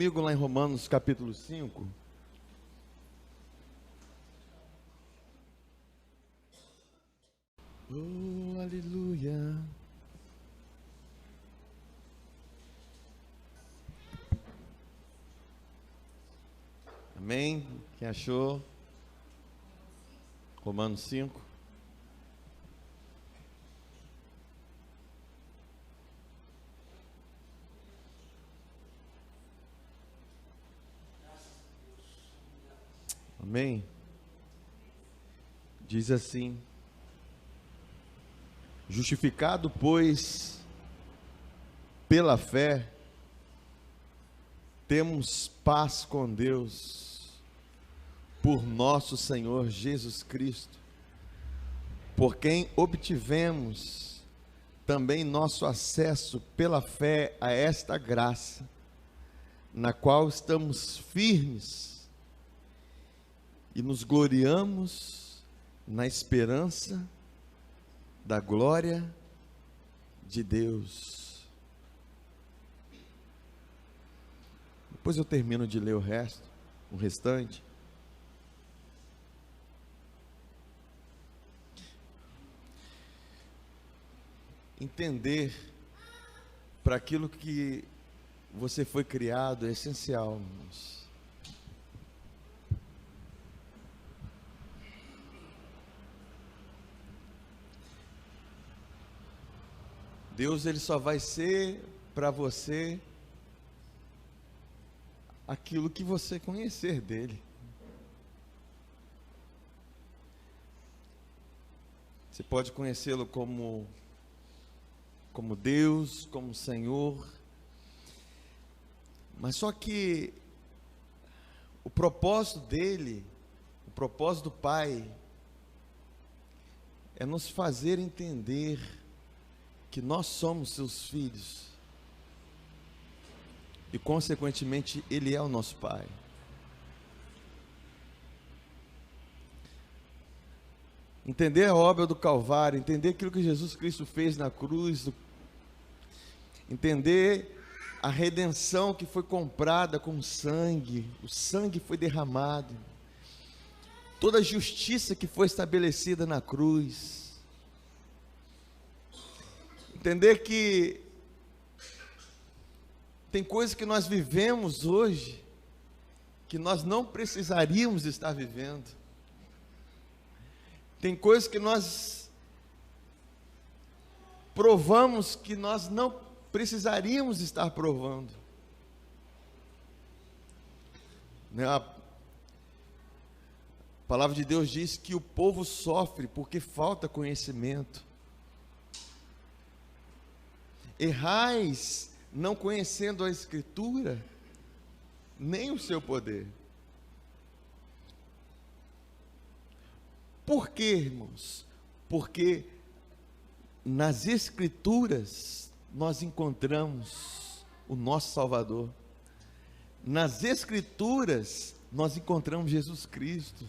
Comigo lá em Romanos capítulo 5. Oh, aleluia. Amém? Quem achou? Romanos 5. Amém? Diz assim: justificado, pois, pela fé, temos paz com Deus, por nosso Senhor Jesus Cristo, por quem obtivemos também nosso acesso pela fé a esta graça, na qual estamos firmes e nos gloriamos na esperança da glória de Deus. Depois eu termino de ler o restante. Entender para aquilo que você foi criado é essencial, irmãos. Deus, ele só vai ser para você aquilo que você conhecer dele. Você pode conhecê-lo como Deus, como Senhor, mas só que o propósito dele, o propósito do Pai, é nos fazer entender que nós somos seus filhos e consequentemente ele é o nosso Pai. Entender a obra do Calvário, entender aquilo que Jesus Cristo fez na cruz, entender a redenção que foi comprada com sangue, o sangue foi derramado, toda a justiça que foi estabelecida na cruz. Entender que tem coisas que nós vivemos hoje que nós não precisaríamos estar vivendo. Tem coisas que nós provamos que nós não precisaríamos estar provando. A palavra de Deus diz que o povo sofre porque falta conhecimento. Errais não conhecendo a Escritura, nem o seu poder. Por quê, irmãos? Porque nas Escrituras nós encontramos o nosso Salvador. Nas Escrituras nós encontramos Jesus Cristo.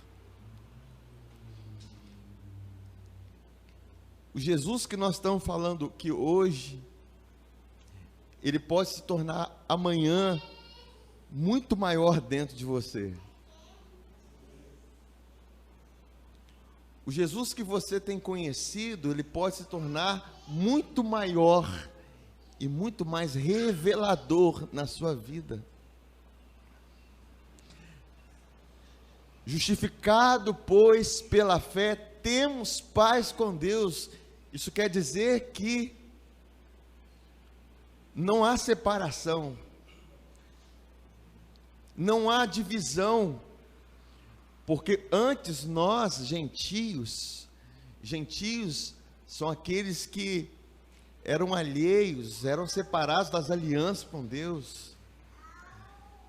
O Jesus que nós estamos falando que hoje, ele pode se tornar amanhã muito maior dentro de você. O Jesus que você tem conhecido, ele pode se tornar muito maior e muito mais revelador na sua vida. Justificado, pois, pela fé, temos paz com Deus. Isso quer dizer que não há separação, não há divisão, porque antes nós, gentios são aqueles que eram alheios, eram separados das alianças com Deus,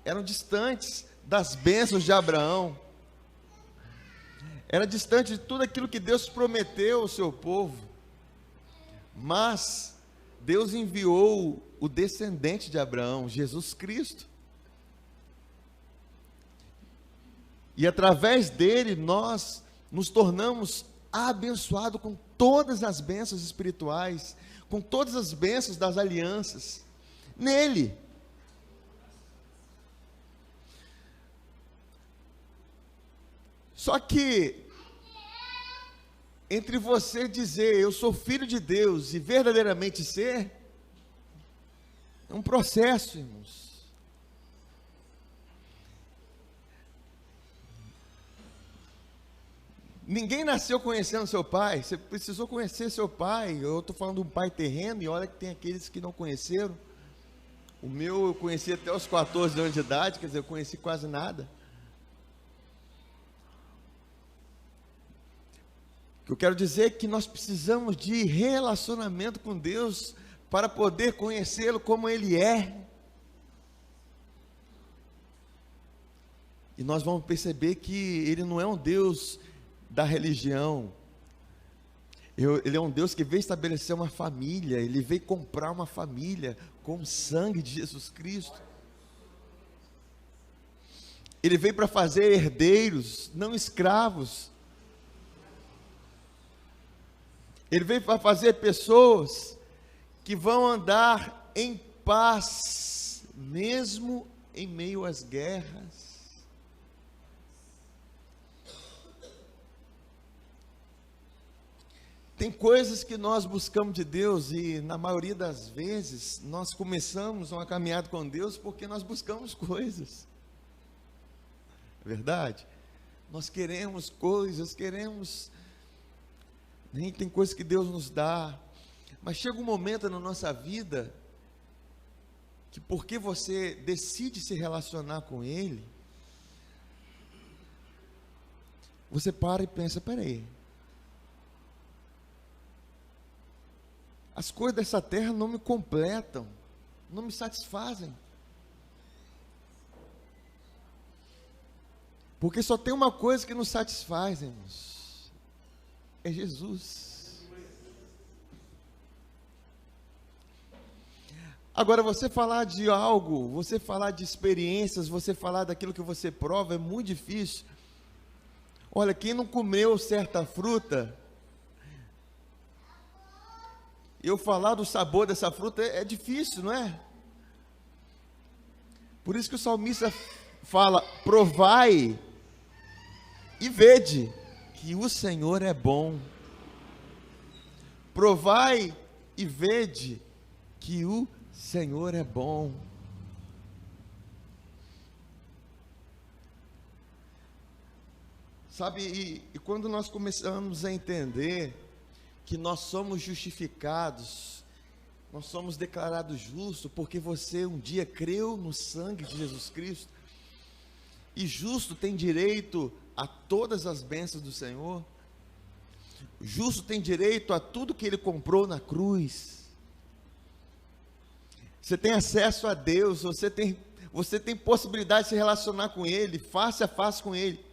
eram distantes das bênçãos de Abraão, era distante de tudo aquilo que Deus prometeu ao seu povo, mas Deus enviou o descendente de Abraão, Jesus Cristo, e através dele nós nos tornamos abençoados com todas as bênçãos espirituais, com todas as bênçãos das alianças, nele. Só que, entre você dizer, eu sou filho de Deus, e verdadeiramente ser, é um processo, irmãos. Ninguém nasceu conhecendo seu pai, você precisou conhecer seu pai. Eu estou falando de um pai terreno, e olha que tem aqueles que não conheceram. O meu eu conheci até os 14 anos de idade, quer dizer, eu conheci quase nada. O que eu quero dizer é que nós precisamos de relacionamento com Deus para poder conhecê-lo como Ele é. E nós vamos perceber que Ele não é um Deus da religião. Ele é um Deus que veio estabelecer uma família. Ele veio comprar uma família com o sangue de Jesus Cristo. Ele veio para fazer herdeiros, não escravos. Ele veio para fazer pessoas que vão andar em paz, mesmo em meio às guerras. Tem coisas que nós buscamos de Deus e na maioria das vezes nós começamos uma caminhada com Deus porque nós buscamos coisas. É verdade? Nós queremos coisas, nem tem coisas que Deus nos dá, mas chega um momento na nossa vida que porque você decide se relacionar com Ele, você para e pensa, peraí, as coisas dessa terra não me completam, não me satisfazem. Porque só tem uma coisa que nos satisfaz, irmãos, é Jesus. Agora, você falar de algo, você falar de experiências, você falar daquilo que você prova, é muito difícil. Olha, quem não comeu certa fruta, eu falar do sabor dessa fruta é difícil, não é? Por isso que o salmista fala, provai e vede que o Senhor é bom. Provai e vede que o Senhor é bom. Sabe, e quando nós começamos a entender que nós somos justificados, nós somos declarados justos, porque você um dia creu no sangue de Jesus Cristo, e justo tem direito a todas as bênçãos do Senhor, justo tem direito a tudo que Ele comprou na cruz, você tem acesso a Deus, você tem possibilidade de se relacionar com Ele, face a face com Ele,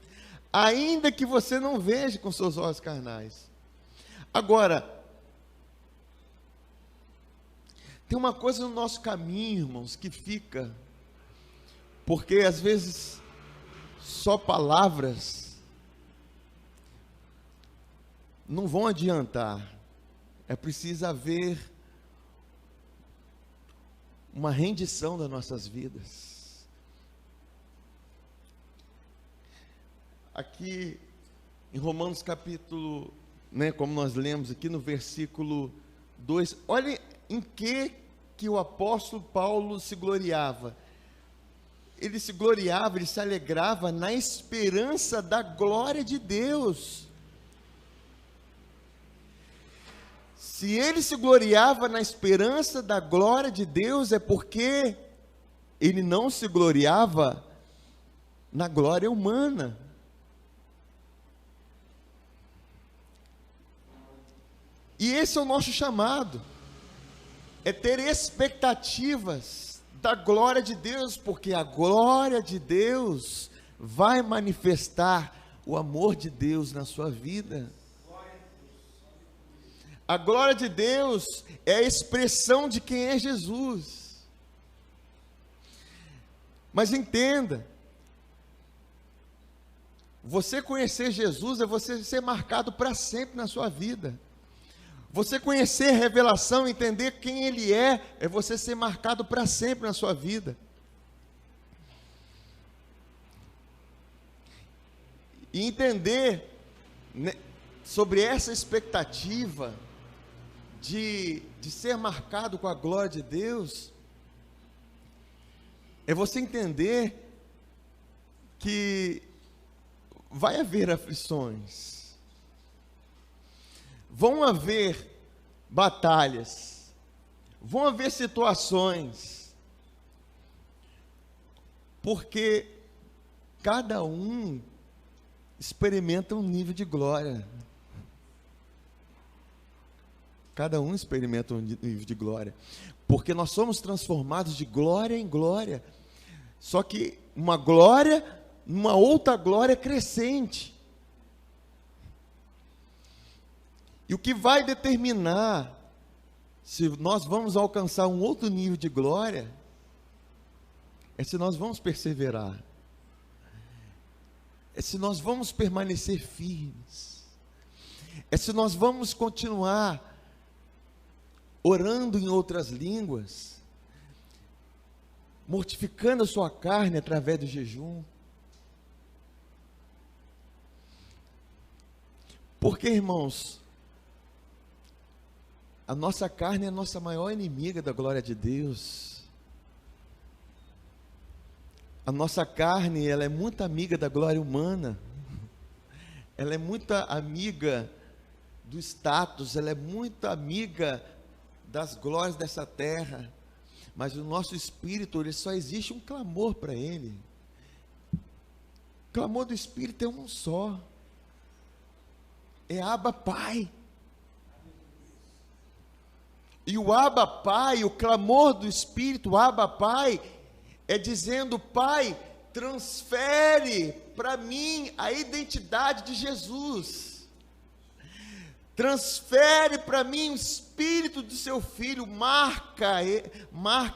ainda que você não veja com seus olhos carnais. Agora, tem uma coisa no nosso caminho, irmãos, que fica, porque às vezes só palavras não vão adiantar, é preciso haver uma rendição das nossas vidas. Aqui em Romanos capítulo, como nós lemos aqui no versículo 2, olha em que o apóstolo Paulo se gloriava. Ele se gloriava, ele se alegrava na esperança da glória de Deus. Se ele se gloriava na esperança da glória de Deus, é porque ele não se gloriava na glória humana. E esse é o nosso chamado, é ter expectativas da glória de Deus, porque a glória de Deus vai manifestar o amor de Deus na sua vida. A glória de Deus é a expressão de quem é Jesus. Mas entenda, você conhecer Jesus é você ser marcado para sempre na sua vida. Você conhecer a revelação, entender quem Ele é você ser marcado para sempre na sua vida. E entender, né, sobre essa expectativa de ser marcado com a glória de Deus, é você entender que vai haver aflições, vão haver batalhas, vão haver situações, porque cada um experimenta um nível de glória. Cada um experimenta um nível de glória, porque nós somos transformados de glória em glória, só que uma glória, numa outra glória crescente. E o que vai determinar se nós vamos alcançar um outro nível de glória, é se nós vamos perseverar, é se nós vamos permanecer firmes, é se nós vamos continuar orando em outras línguas, mortificando a sua carne através do jejum. Porque, irmãos, a nossa carne é a nossa maior inimiga da glória de Deus. A nossa carne, ela é muito amiga da glória humana. Ela é muito amiga do status, ela é muito amiga das glórias dessa terra, mas o nosso espírito, ele só existe um clamor para ele. O clamor do espírito é um só, é Abba Pai. E o Abba Pai, o clamor do espírito, Abba Pai, é dizendo: Pai, transfere para mim a identidade de Jesus. Transfere para mim o Espírito do seu Filho, marca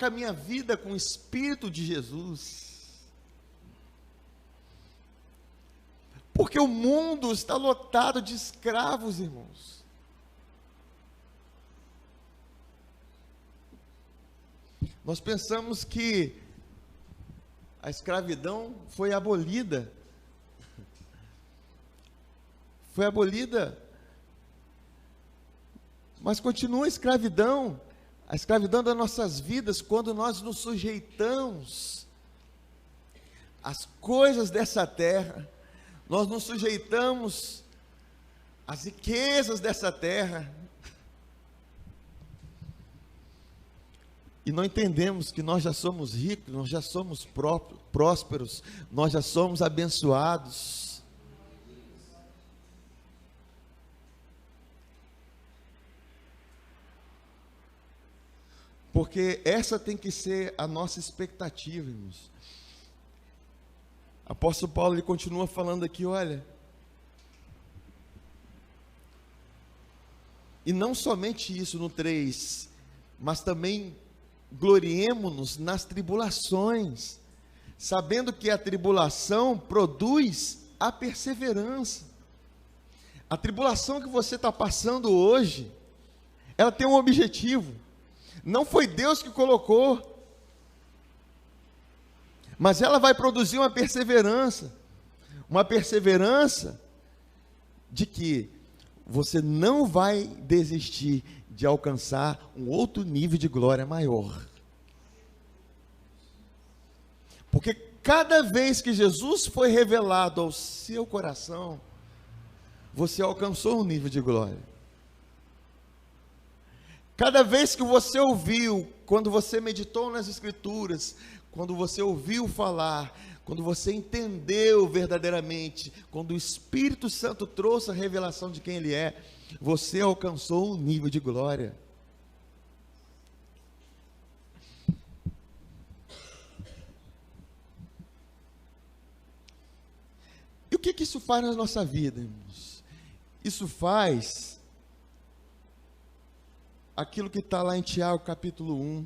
a minha vida com o Espírito de Jesus. Porque o mundo está lotado de escravos, irmãos. Nós pensamos que a escravidão foi abolida. Foi abolida, mas continua a escravidão das nossas vidas, quando nós nos sujeitamos às coisas dessa terra, nós nos sujeitamos às riquezas dessa terra, e não entendemos que nós já somos ricos, nós já somos prósperos, nós já somos abençoados. Porque essa tem que ser a nossa expectativa, irmãos. Apóstolo Paulo, ele continua falando aqui, olha, e não somente isso no 3, mas também gloriemo-nos nas tribulações, sabendo que a tribulação produz a perseverança. A tribulação que você está passando hoje, ela tem um objetivo. Não foi Deus que colocou, mas ela vai produzir uma perseverança de que você não vai desistir de alcançar um outro nível de glória maior. Porque cada vez que Jesus foi revelado ao seu coração, você alcançou um nível de glória. Cada vez que você ouviu, quando você meditou nas Escrituras, quando você ouviu falar, quando você entendeu verdadeiramente, quando o Espírito Santo trouxe a revelação de quem Ele é, você alcançou um nível de glória. E o que isso faz na nossa vida, irmãos? Isso faz aquilo que está lá em Tiago capítulo 1.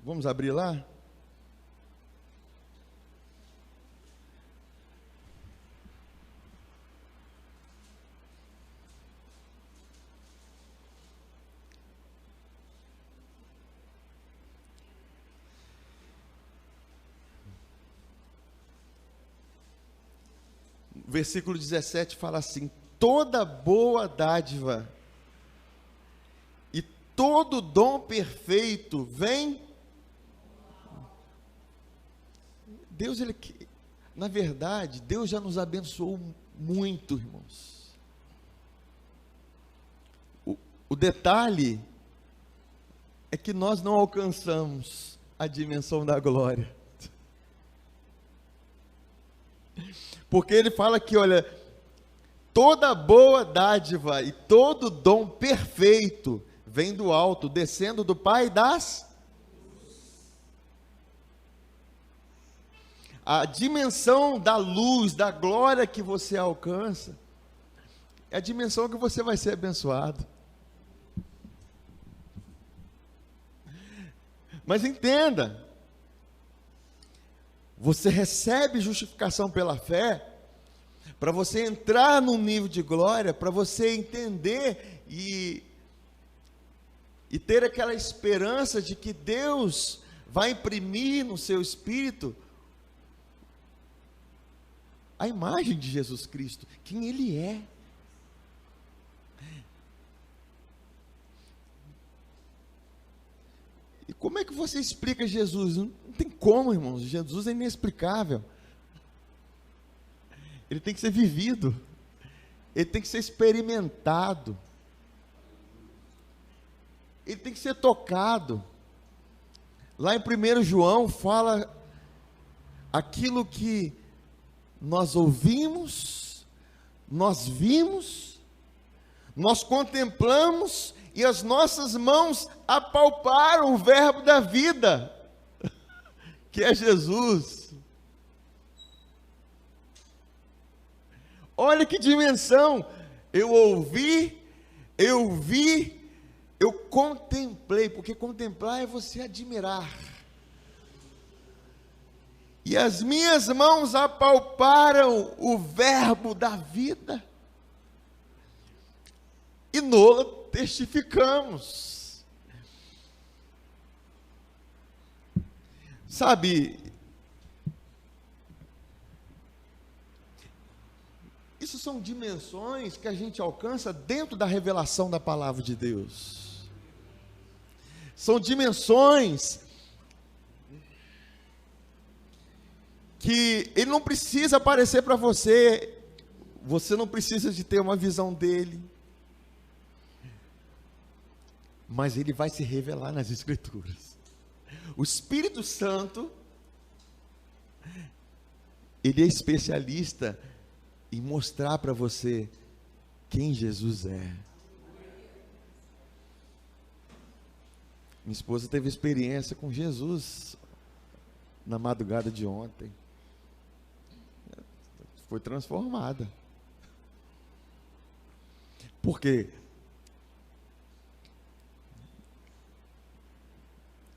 Vamos abrir lá? versículo 17 fala assim: toda boa dádiva e todo dom perfeito vem. Deus, na verdade, Deus já nos abençoou muito, irmãos. O detalhe é que nós não alcançamos a dimensão da glória. Porque ele fala que, olha, toda boa dádiva e todo dom perfeito vem do alto, descendo do Pai das... A dimensão da luz, da glória que você alcança, é a dimensão que você vai ser abençoado. Mas entenda, você recebe justificação pela fé, para você entrar num nível de glória, para você entender e ter aquela esperança de que Deus vai imprimir no seu espírito a imagem de Jesus Cristo, quem Ele é. E como é que você explica Jesus? Não tem como, irmãos. Jesus é inexplicável. Ele tem que ser vivido. Ele tem que ser experimentado. Ele tem que ser tocado. Lá em 1 João fala aquilo que nós ouvimos, nós vimos, nós contemplamos e as nossas mãos apalparam o verbo da vida, que é Jesus. Olha que dimensão! Eu ouvi, eu vi, eu contemplei, porque contemplar é você admirar. E as minhas mãos apalparam o verbo da vida, e nola testificamos. Sabe, isso são dimensões que a gente alcança dentro da revelação da palavra de Deus. São dimensões que Ele não precisa aparecer para você, você não precisa de ter uma visão dEle, mas Ele vai se revelar nas Escrituras. O Espírito Santo, Ele é especialista em mostrar para você quem Jesus é. Minha esposa teve experiência com Jesus na madrugada de ontem. Foi transformada. Por quê?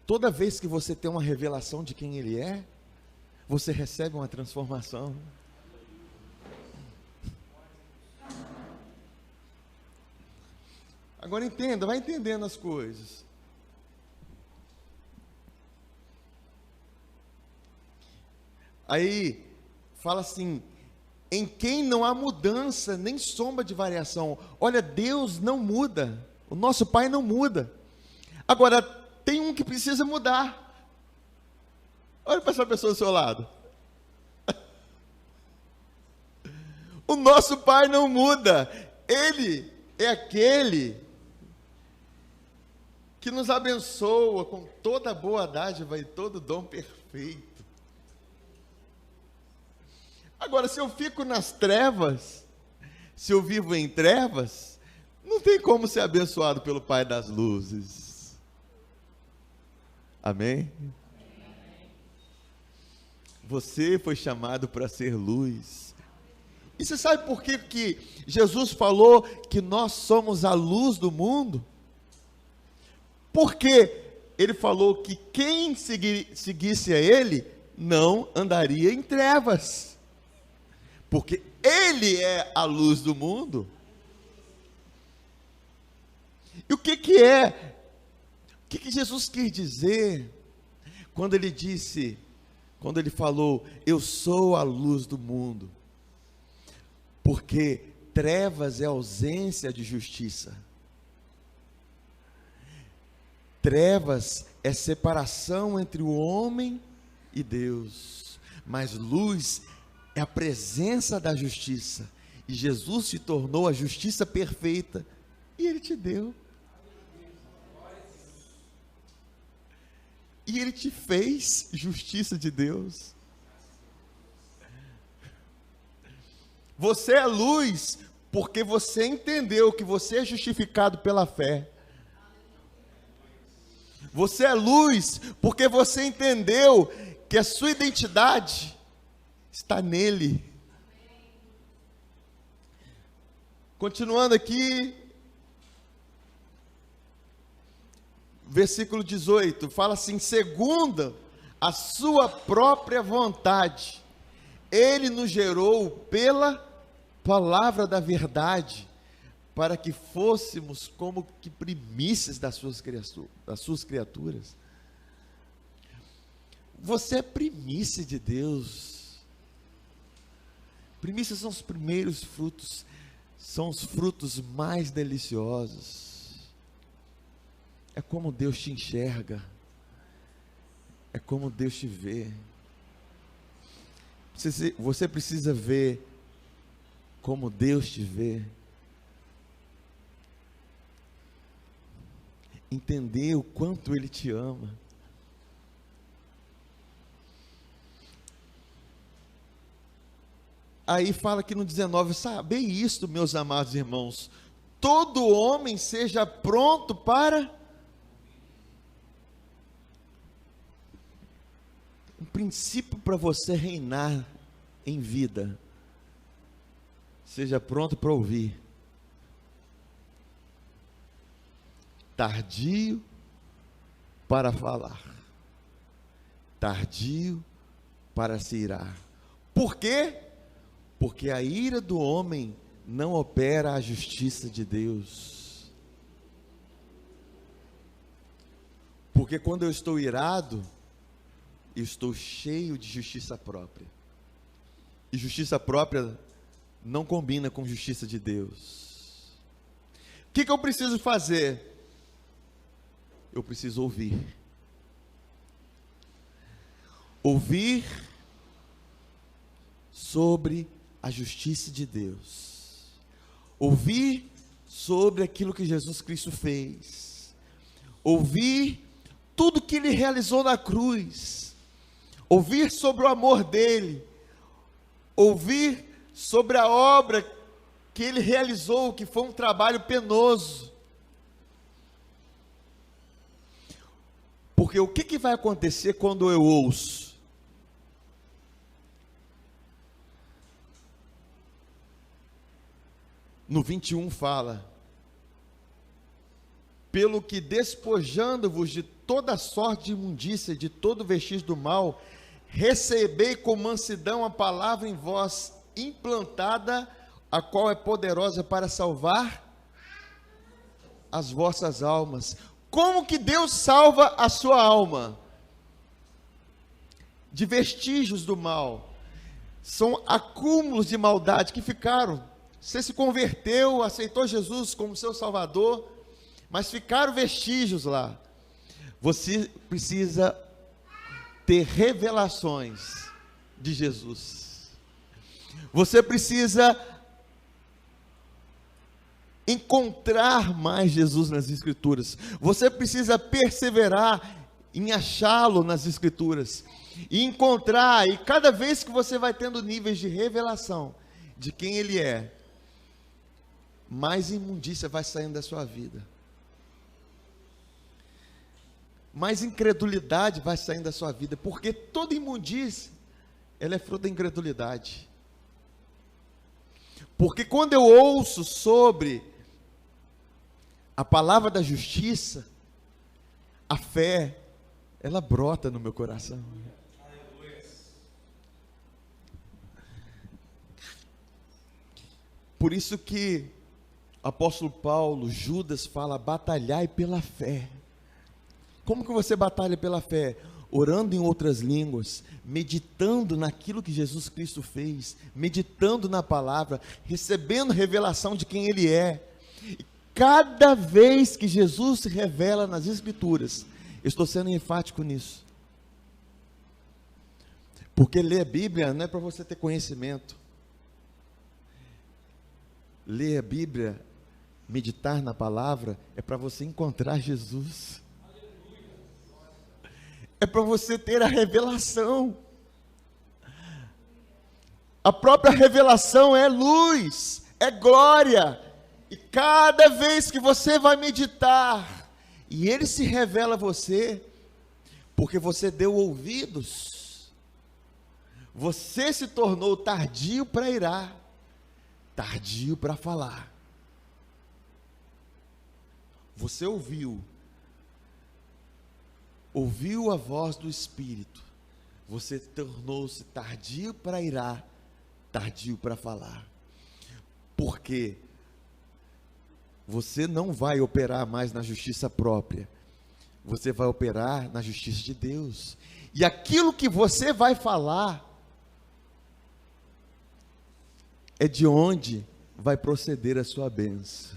Toda vez que você tem uma revelação de quem Ele é, você recebe uma transformação. Agora entenda, vai entendendo as coisas. Aí, fala assim: em quem não há mudança, nem sombra de variação. Olha, Deus não muda, o nosso Pai não muda. Agora, tem um que precisa mudar. Olha para essa pessoa do seu lado. O nosso Pai não muda. Ele é aquele que nos abençoa com toda boa dádiva e todo dom perfeito. Agora, se eu fico nas trevas, se eu vivo em trevas, não tem como ser abençoado pelo Pai das luzes. Amém? Você foi chamado para ser luz. E você sabe por que Jesus falou que nós somos a luz do mundo? Porque Ele falou que quem seguisse a Ele não andaria em trevas. Porque Ele é a luz do mundo. E o que Jesus quis dizer quando Ele falou, eu sou a luz do mundo? Porque trevas é ausência de justiça. Trevas é separação entre o homem e Deus. Mas luz é a presença da justiça. E Jesus se tornou a justiça perfeita. E Ele te deu. E Ele te fez justiça de Deus. Você é luz porque você entendeu que você é justificado pela fé. Você é luz porque você entendeu que a sua identidade está nele. Continuando aqui, versículo 18, fala assim: segundo a sua própria vontade, Ele nos gerou pela palavra da verdade, para que fôssemos como que primícias das suas criaturas. Você é primícia de Deus. Primícias são os primeiros frutos, são os frutos mais deliciosos. É como Deus te enxerga, é como Deus te vê. Você precisa ver como Deus te vê. Entender o quanto Ele te ama. Aí fala aqui no 19, sabei isto, meus amados irmãos, todo homem seja pronto para... Um princípio para você reinar em vida: seja pronto para ouvir, tardio para falar, tardio para se irar. Por quê? Porque a ira do homem não opera a justiça de Deus. Porque quando eu estou irado, eu estou cheio de justiça própria. E justiça própria não combina com justiça de Deus. O que eu preciso fazer? Eu preciso ouvir. Ouvir sobre a justiça de Deus. Ouvir sobre aquilo que Jesus Cristo fez. Ouvir tudo que Ele realizou na cruz. Ouvir sobre o amor dEle. Ouvir sobre a obra que Ele realizou, que foi um trabalho penoso. Porque o que vai acontecer quando eu ouço? No 21 fala: pelo que despojando-vos de toda sorte de imundícia, de todo vestígio do mal, recebei com mansidão a palavra em vós implantada, a qual é poderosa para salvar as vossas almas. Como que Deus salva a sua alma? De vestígios do mal. São acúmulos de maldade que ficaram. Você se converteu, aceitou Jesus como seu Salvador, mas ficaram vestígios lá. Você precisa ter revelações de Jesus. Você precisa encontrar mais Jesus nas Escrituras. Você precisa perseverar em achá-lo nas Escrituras. E encontrar, e cada vez que você vai tendo níveis de revelação de quem Ele é, mais imundícia vai saindo da sua vida. Mais incredulidade vai saindo da sua vida, porque toda imundícia, ela é fruto da incredulidade. Porque quando eu ouço sobre a palavra da justiça, a fé, ela brota no meu coração. Por isso que o apóstolo Paulo, Judas fala: batalhai pela fé. Como que você batalha pela fé? orando em outras línguas, meditando naquilo que Jesus Cristo fez, meditando na palavra, recebendo revelação de quem Ele é. E cada vez que Jesus se revela nas Escrituras, eu estou sendo enfático nisso. Porque ler a Bíblia não é para você ter conhecimento. Ler a Bíblia, meditar na palavra, é para você encontrar Jesus. É para você ter a revelação. A própria revelação é luz, é glória. E cada vez que você vai meditar, e Ele se revela a você, porque você deu ouvidos, você se tornou tardio para irar, tardio para falar. Você ouviu a voz do Espírito, você tornou-se tardio para irar, tardio para falar, porque você não vai operar mais na justiça própria, você vai operar na justiça de Deus, e aquilo que você vai falar, é de onde vai proceder a sua bênção.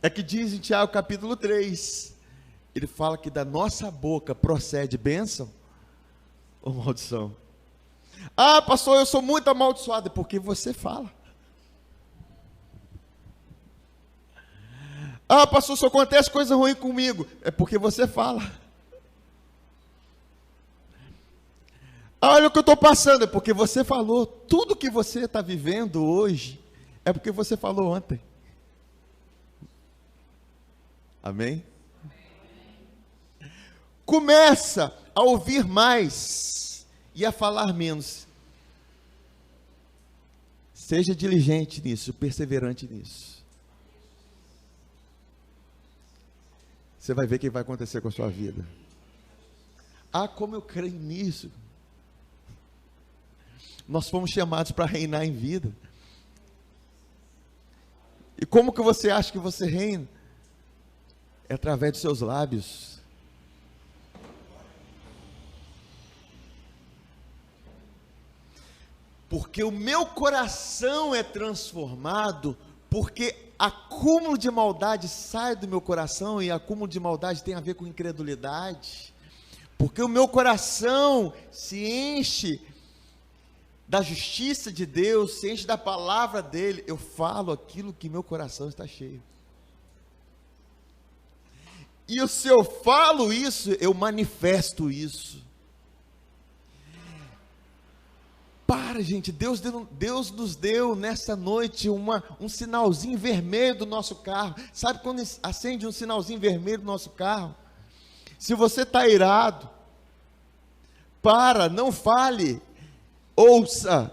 É que diz em Tiago capítulo 3, ele fala que da nossa boca procede bênção ou maldição. Ah, pastor, eu sou muito amaldiçoado, é porque você fala. Ah, pastor, só acontece coisa ruim comigo, é porque você fala. Ah, olha o que eu estou passando, é porque você falou. Tudo que você está vivendo hoje, é porque você falou ontem. Amém? Começa a ouvir mais e a falar menos. Seja diligente nisso, perseverante nisso. Você vai ver o que vai acontecer com a sua vida. Ah, como eu creio nisso. Nós fomos chamados para reinar em vida. E como que você acha que você reina? É através dos seus lábios. Porque o meu coração é transformado, porque acúmulo de maldade sai do meu coração, e acúmulo de maldade tem a ver com incredulidade. Porque o meu coração se enche da justiça de Deus, se enche da palavra dele, eu falo aquilo que meu coração está cheio. E se eu falo isso, eu manifesto isso. Para, gente, Deus nos deu nessa noite um sinalzinho vermelho do nosso carro. Sabe quando acende um sinalzinho vermelho do nosso carro? Se você está irado, para, não fale, ouça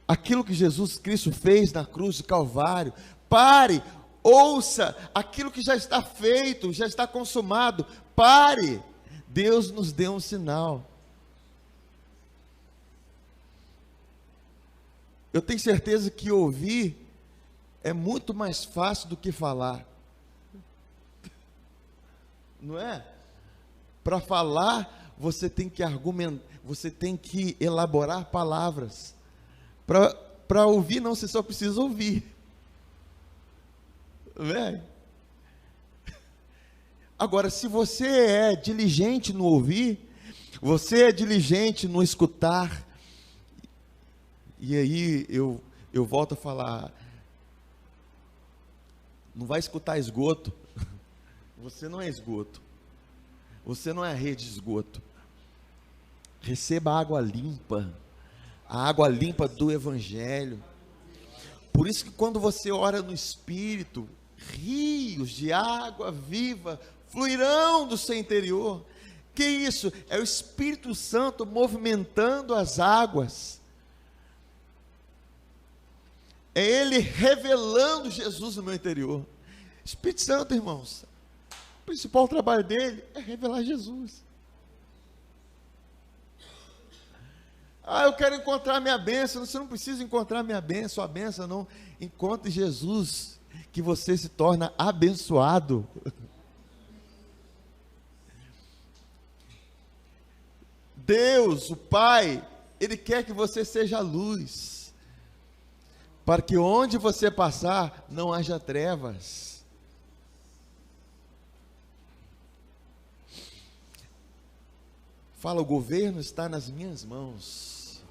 aquilo que Jesus Cristo fez na cruz do Calvário. Pare, ouça aquilo que já está feito, já está consumado. Pare, Deus nos deu um sinal. Eu tenho certeza que ouvir é muito mais fácil do que falar. Não é? Para falar, você tem que argumentar, você tem que elaborar palavras. Para ouvir, não, você só precisa ouvir. Não é? Agora, se você é diligente no ouvir, você é diligente no escutar, e aí eu volto a falar, não vai escutar esgoto, você não é esgoto, você não é rede de esgoto, receba a água limpa do Evangelho. Por isso que quando você ora no Espírito, rios de água viva fluirão do seu interior. Que isso? É o Espírito Santo movimentando as águas. É Ele revelando Jesus no meu interior. Espírito Santo, irmãos, o principal trabalho dele é revelar Jesus. Ah, eu quero encontrar minha bênção. Você não precisa encontrar minha bênção, sua bênção não. Encontre Jesus, que você se torna abençoado. Deus, o Pai, Ele quer que você seja luz, para que onde você passar não haja trevas. Fala, o governo está nas minhas mãos.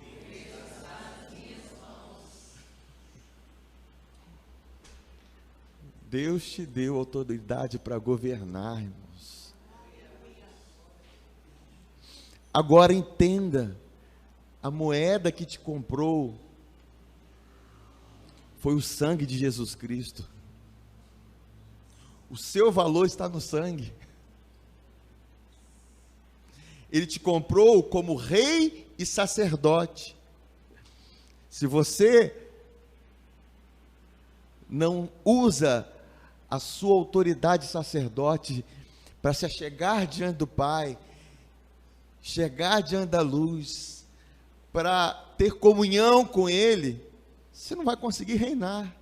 Deus te deu autoridade para governar, irmãos. Agora entenda, a moeda que te comprou foi o sangue de Jesus Cristo. O seu valor está no sangue. Ele te comprou como rei e sacerdote. Se você não usa a sua autoridade sacerdote para se achegar diante do Pai, chegar diante da luz, para ter comunhão com Ele, você não vai conseguir reinar.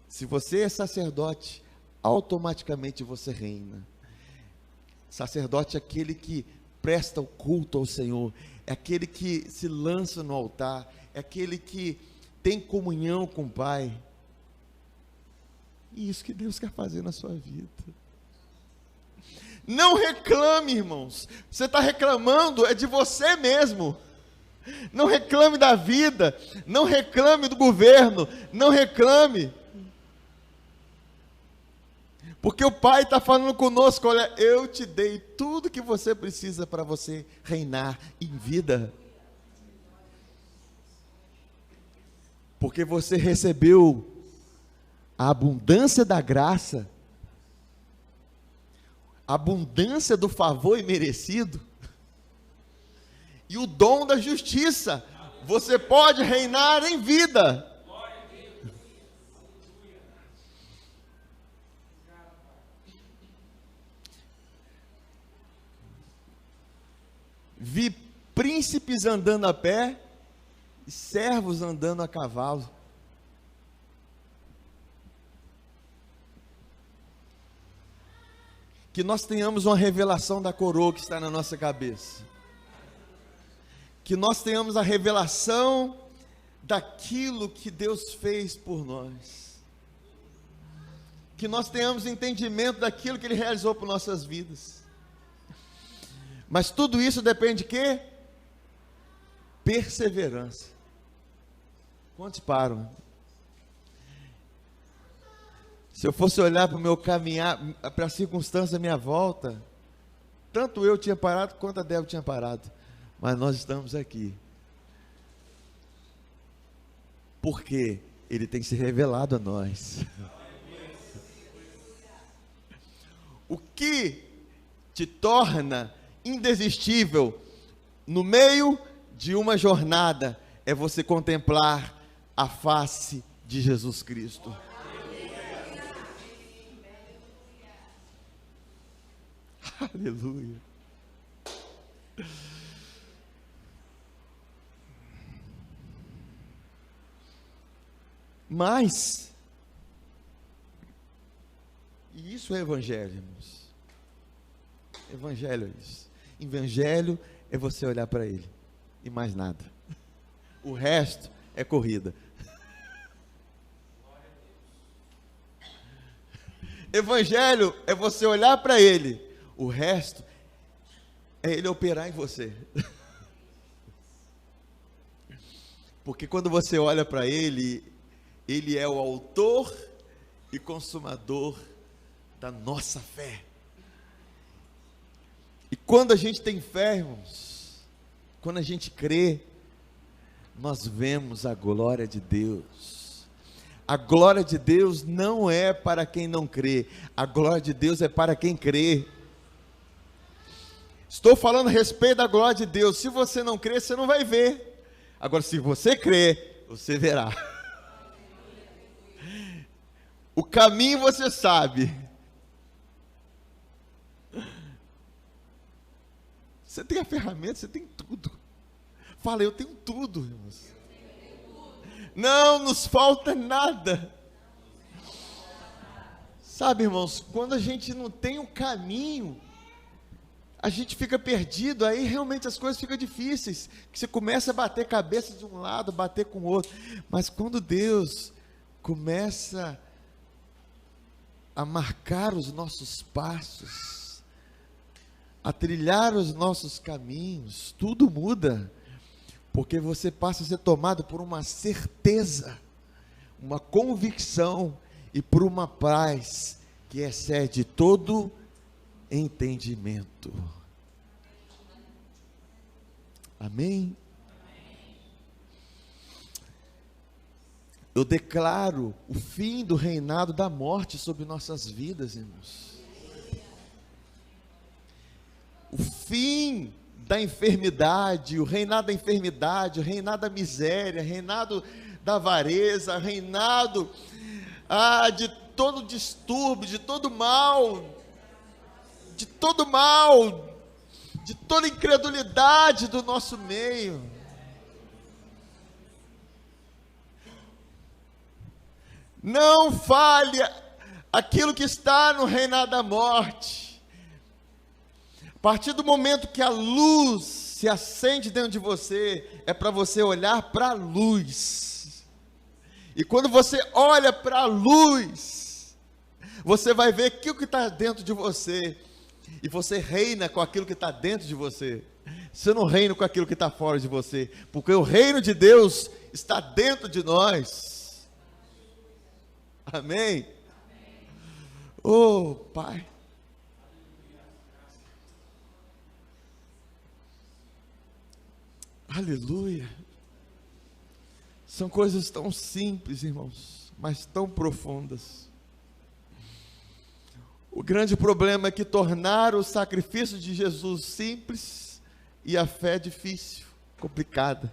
Se você é sacerdote, automaticamente você reina. Sacerdote é aquele que presta o culto ao Senhor, é aquele que se lança no altar, é aquele que tem comunhão com o Pai. E isso que Deus quer fazer na sua vida. Não reclame, irmãos. Você está reclamando é de você mesmo. Não reclame da vida, não reclame do governo, não reclame. Porque o Pai está falando conosco, olha, eu te dei tudo que você precisa para você reinar em vida. Porque você recebeu a abundância da graça, a abundância do favor imerecido, e o dom da justiça. Você pode reinar em vida. Vi príncipes andando a pé e servos andando a cavalo. Que nós tenhamos uma revelação da coroa que está na nossa cabeça. Que nós tenhamos a revelação daquilo que Deus fez por nós. Que nós tenhamos entendimento daquilo que Ele realizou por nossas vidas. Mas tudo isso depende de quê? Perseverança. Quantos param? Se eu fosse olhar para o meu caminhar, para a circunstância à minha volta, tanto eu tinha parado quanto a Débora tinha parado. Mas nós estamos aqui. Porque Ele tem se revelado a nós. O que te torna indesistível no meio de uma jornada é você contemplar a face de Jesus Cristo. Aleluia. Mas, e isso é evangelho, irmãos. Evangelho é isso. Evangelho é você olhar para Ele e mais nada. O resto é corrida. Evangelho é você olhar para Ele. O resto é Ele operar em você. Porque quando você olha para Ele, Ele é o autor e consumador da nossa fé. E quando a gente tem fé, irmãos, quando a gente crê, nós vemos a glória de Deus. A glória de Deus não é para quem não crê, a glória de Deus é para quem crê. Estou falando a respeito da glória de Deus. Se você não crê, você não vai ver. Agora, se você crê, você verá. O caminho você sabe. Você tem a ferramenta, você tem tudo. Fala, eu tenho tudo, irmãos. Não nos falta nada. Sabe, irmãos, quando a gente não tem um caminho, a gente fica perdido, aí realmente as coisas ficam difíceis, que você começa a bater cabeça de um lado, bater com o outro, mas quando Deus começa a marcar os nossos passos, a trilhar os nossos caminhos, tudo muda, porque você passa a ser tomado por uma certeza, uma convicção e por uma paz que excede todo entendimento. Amém? Eu declaro o fim do reinado da morte sobre nossas vidas, irmãos. O fim da enfermidade, o reinado da enfermidade, o reinado da miséria, o reinado da avareza, o reinado de todo distúrbio, de todo mal, de toda incredulidade do nosso meio. Não fale aquilo que está no reinado da morte. A partir do momento que a luz se acende dentro de você, é para você olhar para a luz. E quando você olha para a luz, você vai ver aquilo que está dentro de você. E você reina com aquilo que está dentro de você. Você não reina com aquilo que está fora de você. Porque o reino de Deus está dentro de nós. Amém? Oh, Pai. Aleluia. São coisas tão simples, irmãos, mas tão profundas. O grande problema é que tornaram o sacrifício de Jesus simples e a fé difícil, complicada.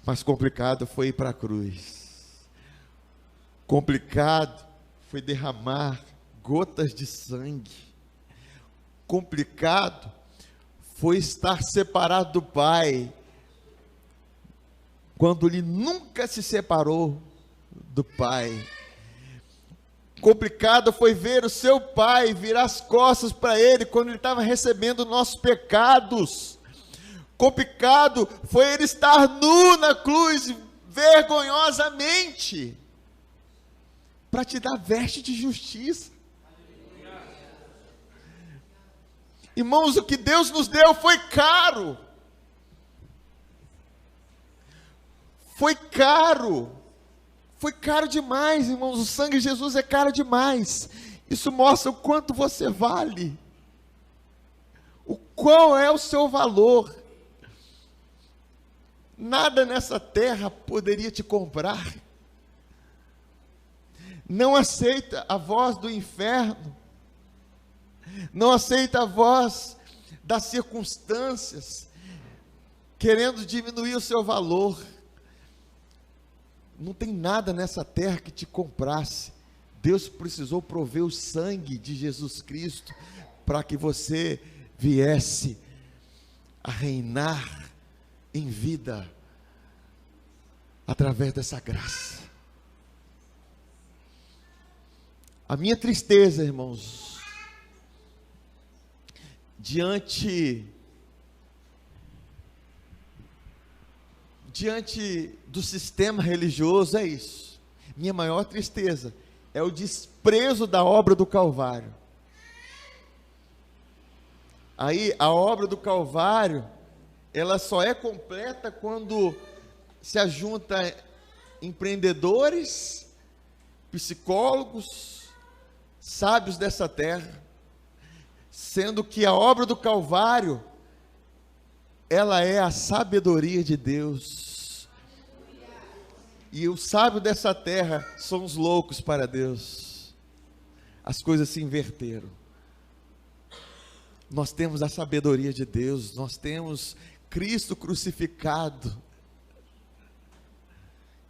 Mas complicado foi ir para a cruz. Complicado foi derramar gotas de sangue. Complicado foi estar separado do Pai, quando ele nunca se separou do Pai. Complicado foi ver o seu Pai virar as costas para ele, quando ele estava recebendo nossos pecados. Complicado foi ele estar nu na cruz, vergonhosamente, para te dar veste de justiça. Irmãos, o que Deus nos deu foi caro. Foi caro. Foi caro demais, irmãos. O sangue de Jesus é caro demais. Isso mostra o quanto você vale. Qual é o seu valor. Nada nessa terra poderia te comprar. Não aceita a voz do inferno. Não aceita a voz das circunstâncias, querendo diminuir o seu valor. Não tem nada nessa terra que te comprasse. Deus precisou prover o sangue de Jesus Cristo para que você viesse a reinar em vida através dessa graça. A minha tristeza, irmãos, diante do sistema religioso é isso. Minha maior tristeza é o desprezo da obra do Calvário. Aí a obra do Calvário, ela só é completa quando se ajunta empreendedores, psicólogos, sábios dessa terra, sendo que a obra do Calvário, ela é a sabedoria de Deus. E os sábios dessa terra são os loucos para Deus. As coisas se inverteram. Nós temos a sabedoria de Deus, nós temos Cristo crucificado.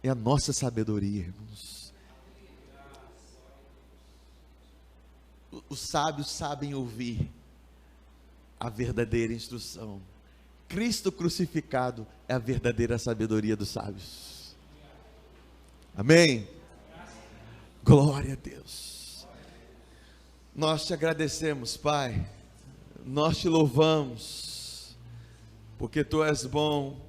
É a nossa sabedoria, irmãos. Os sábios sabem ouvir a verdadeira instrução. Cristo crucificado é a verdadeira sabedoria dos sábios. Amém? Glória a Deus. Nós te agradecemos, Pai. Nós te louvamos, porque tu és bom,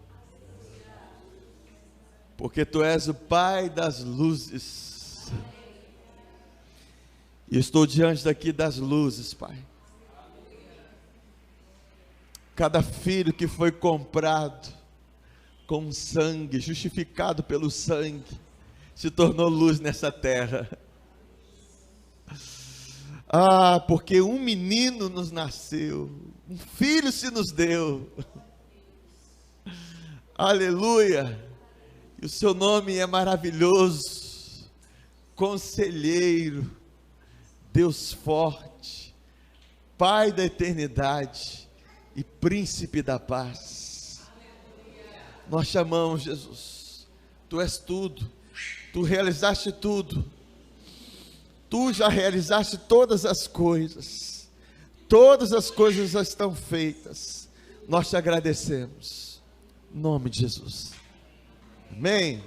porque tu és o Pai das luzes. E estou diante daqui das luzes, Pai. Cada filho que foi comprado com sangue, justificado pelo sangue, se tornou luz nessa terra. Ah, porque um menino nos nasceu, um filho se nos deu. Aleluia! E o seu nome é maravilhoso, Conselheiro, Deus forte, Pai da eternidade e Príncipe da paz. Nós te amamos, Jesus. Tu és tudo, tu realizaste tudo. Tu já realizaste todas as coisas já estão feitas. Nós te agradecemos, em nome de Jesus. Amém.